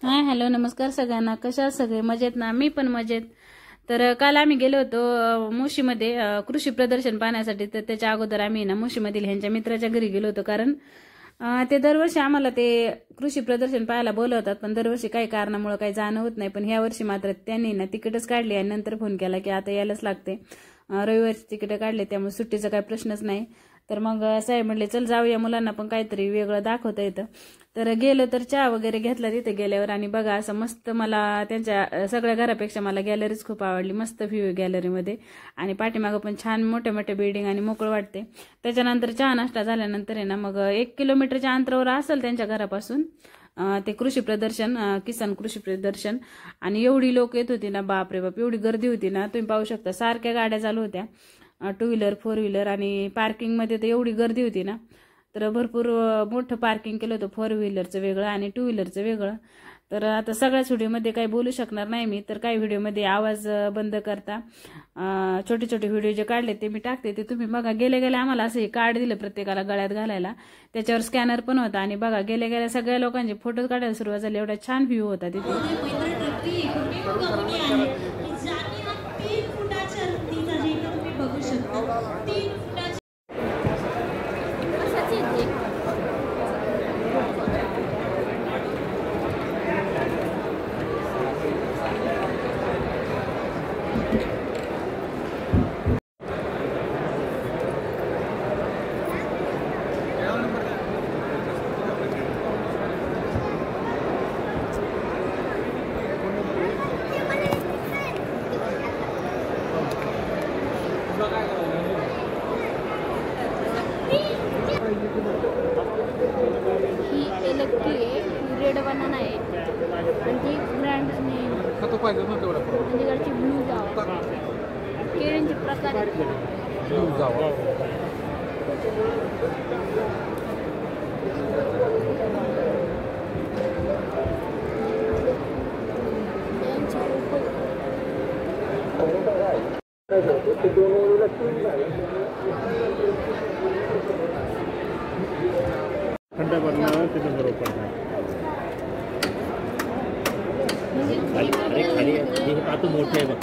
Hi hello नमस्कार सगळ्यांना. कशा आहात सगळे? मजेत ना? मी पण मजेत. तर काल आम्ही गेलो होतो मुशीमध्ये कृषी प्रदर्शन पाहण्यासाठी. तर त्याच्या अगोदर आम्ही ना मुशीमधील ह्यांच्या मित्राच्या घरी गेलो होतो, कारण ते दरवर्षी आम्हाला ते कृषी प्रदर्शन पाहायला बोलवतात, पण दरवर्षी काही कारणामुळे काही जाणं होत नाही. पण ह्या वर्षी मात्र त्यांनी ना तिकीटच काढली आणि नंतर फोन केला की आता यायलाच लागते. रविवारची तिकीट काढले, त्यामुळे सुट्टीचा काही प्रश्नच नाही. तर मग साहेब म्हणले चल जाऊया, मुलांना पण काहीतरी वेगळं दाखवता येतं. तर गेलो, तर चहा वगैरे घेतला तिथे गेल्यावर. आणि बघा असं मस्त, मला त्यांच्या सगळ्या घरापेक्षा मला गॅलरीज खूप आवडली. मस्त व्ह्यू आहे गॅलरीमध्ये आणि पाठीमागं पण छान मोठे मोठे बिल्डिंग आणि मोकळं वाटते. त्याच्यानंतर चहा नाश्ता झाल्यानंतर आहे ना मग 1 किलोमीटरच्या अंतरावर असेल त्यांच्या घरापासून ते कृषी प्रदर्शन, किसान कृषी प्रदर्शन. आणि एवढी लोक येत होती ना, बापरे बाप, एवढी गर्दी होती ना, तुम्ही पाहू शकता. सारख्या गाड्या चालू होत्या, 2 व्हीलर 4 व्हीलर. आणि पार्किंगमध्ये तर एवढी गर्दी होती ना, तर भरपूर मोठं पार्किंग केलं होतं, 4 व्हीलरचं वेगळं आणि 2 व्हीलरचं वेगळं. तर आता सगळ्याच व्हिडिओमध्ये काही बोलू शकणार नाही मी, तर काही व्हिडिओमध्ये आवाज बंद करता छोटे छोटे व्हिडिओ जे काढले ते मी टाकते, ते तुम्ही बघा. गेल्या गेल्या आम्हाला असं हे कार्ड दिलं प्रत्येकाला गळ्यात घालायला, त्याच्यावर स्कॅनर पण होता. आणि बघा गेल्या गेल्या सगळ्या लोकांचे फोटो काढायला सुरुवात झाली. एवढा छान व्ह्यू होता तिथे. रेड बनाना आहे आणि ती ब्रँड नेम अलीकडची ब्लू जावा. केळींचे प्रकार ब्लू जावा. खड्डा बनणार तिथे बरोबर खाली हे पातू मोठे आहे बघ.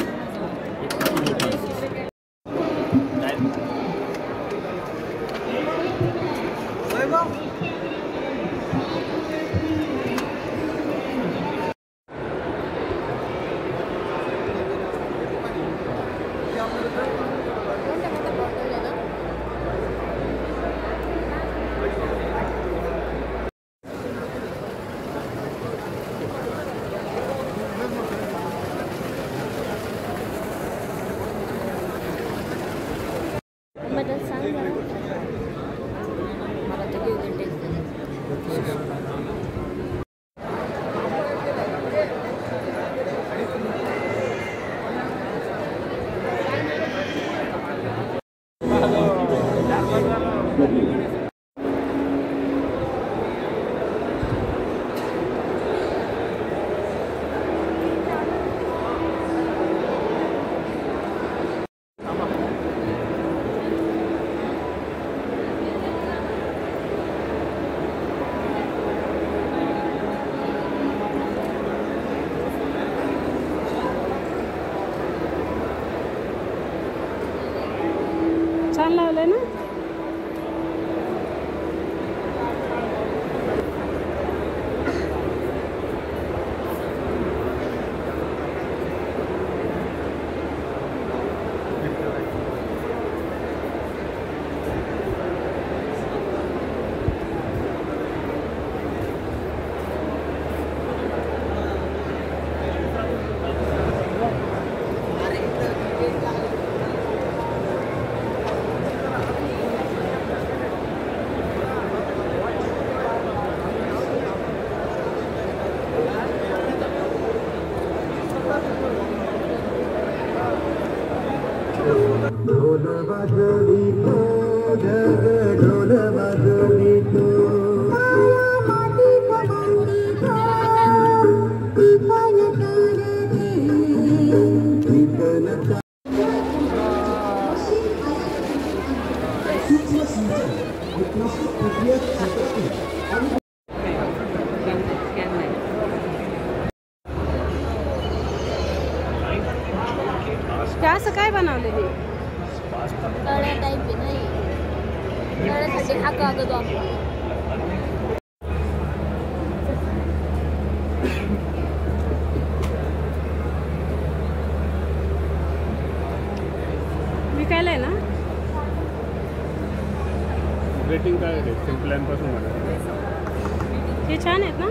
छान लावलंय ना. ढोल वाजवी तो जग ढोल वाजवी तो असं काय बनवलेली तळ्या टाईप आहे नाही तळ्यासाठी हा कागद वापरा विकायला आहे ना रेटिंग काय आहे सिम्पल पासून मला हे छान आहेत ना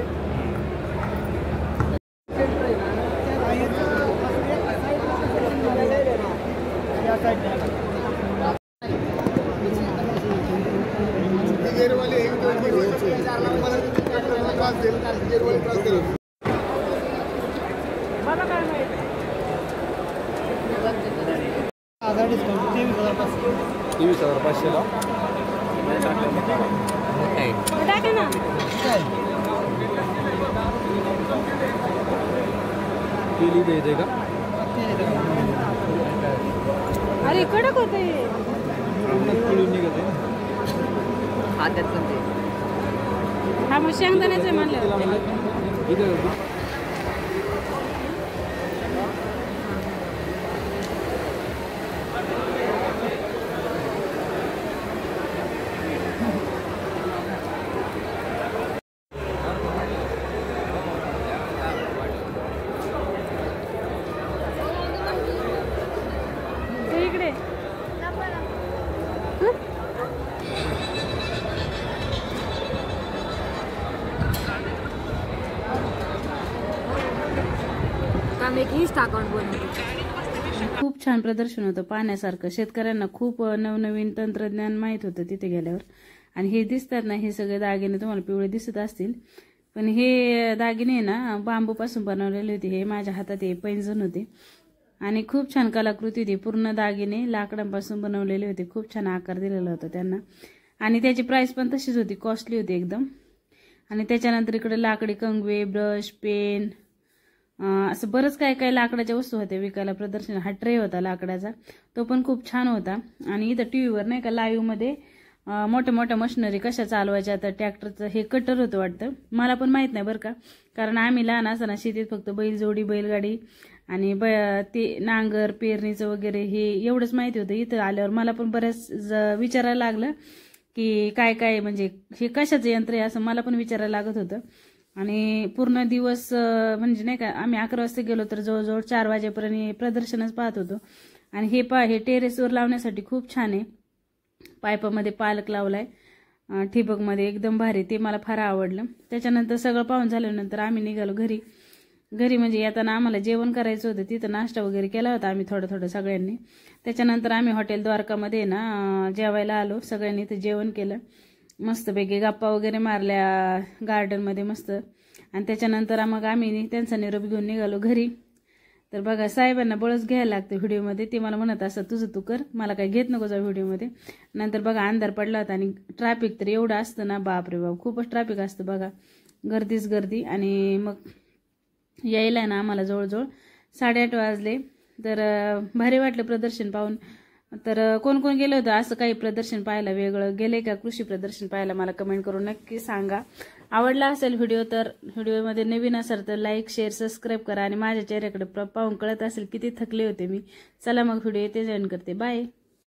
मला काय माहिती 23,500 ला टाका ना केली द्यायचे का अरे कडक होते निघते हा मग शेंगदाण्याचं म्हणलं इकडे खूप छान प्रदर्शन होतं पाहण्यासारखं शेतकऱ्यांना खूप नवनवीन तंत्रज्ञान माहीत होतं तिथे गेल्यावर आणि हे दिसतात ना हे सगळे दागिने तुम्हाला पिवळे दिसत असतील पण हे दागिने ना बांबूपासून बनवलेले होते हे माझ्या हातात हे पैंजण होते आणि खूप छान कलाकृती होती पूर्ण दागिने लाकडांपासून बनवलेले होते खूप छान आकार दिलेला होता त्यांना आणि त्याची प्राइस पण तशीच होती कॉस्टली होती एकदम आणि त्याच्यानंतर इकडे लाकडी कंगवे ब्रश पेन असं बरंच काय काय लाकडाच्या वस्तू होत्या विकायला प्रदर्शन हा ट्रे होता लाकडाचा तो पण खूप छान होता आणि इथं टीव्हीवर नाही का लाईव्ह मध्ये मोठ्या मोठ्या मशिनरी कशा चालवायच्या आता ट्रॅक्टरचं हे कटर होतं वाटतं मला पण माहित नाही बरं का कारण आम्ही लहान असताना शेतीत फक्त बैलजोडी बैलगाडी आणि ते नांगर पेरणीचं वगैरे हे एवढंच माहिती होतं इथं आल्यावर मला पण बऱ्याच विचारायला लागलं की काय काय म्हणजे हे कशाचं यंत्र आहे असं मला पण विचारायला लागत होतं आणि पूर्ण दिवस म्हणजे नाही का आम्ही 11 वाजता गेलो तर जवळजवळ 4 वाजेपर्यंत प्रदर्शनच पाहत होतो आणि हे टेरेसवर लावण्यासाठी खूप छान आहे पाईपामध्ये पालक लावलाय ठिबकमध्ये एकदम भारी ते मला फार आवडलं त्याच्यानंतर सगळं पाहून झाल्यानंतर आम्ही निघालो घरी म्हणजे येताना आम्हाला जेवण करायचं होतं तिथं नाश्ता वगैरे केला होता आम्ही थोडं सगळ्यांनी त्याच्यानंतर आम्ही हॉटेल द्वारकामध्ये ना जेवायला आलो सगळ्यांनी ते जेवण केलं मस्तपैकी गप्पा वगैरे मारल्या गार्डनमध्ये मस्त आणि त्याच्यानंतर मग आम्ही त्यांचा निरोप घेऊन निघालो घरी तर बघा साहेबांना बळच घ्यायला लागतं व्हिडिओमध्ये ते मला म्हणत असं तुझं तू कर मला काही घेत नको जा व्हिडिओमध्ये नंतर बघा अंधार पडला होता आणि ट्रॅफिक तर एवढं असतं ना बापरे बाप खूपच ट्रॅफिक असतं बघा गर्दीच गर्दी आणि मग यायला ना आम्हाला जवळजवळ 8:30 वाजले तर भारी वाटलं प्रदर्शन पाहून तर कोण कोण गेलं होतं असं काही प्रदर्शन पाहायला वेगळं गेले का कृषी प्रदर्शन पाहायला मला कमेंट करून नक्की सांगा आवडला असेल व्हिडिओ तर व्हिडिओमध्ये नवीन असेल तर लाईक शेअर सबस्क्राईब करा आणि माझ्या चेहऱ्याकडे पाहून कळत असेल किती थकले होते मी चला मग व्हिडिओ इथे जॉईन करते बाय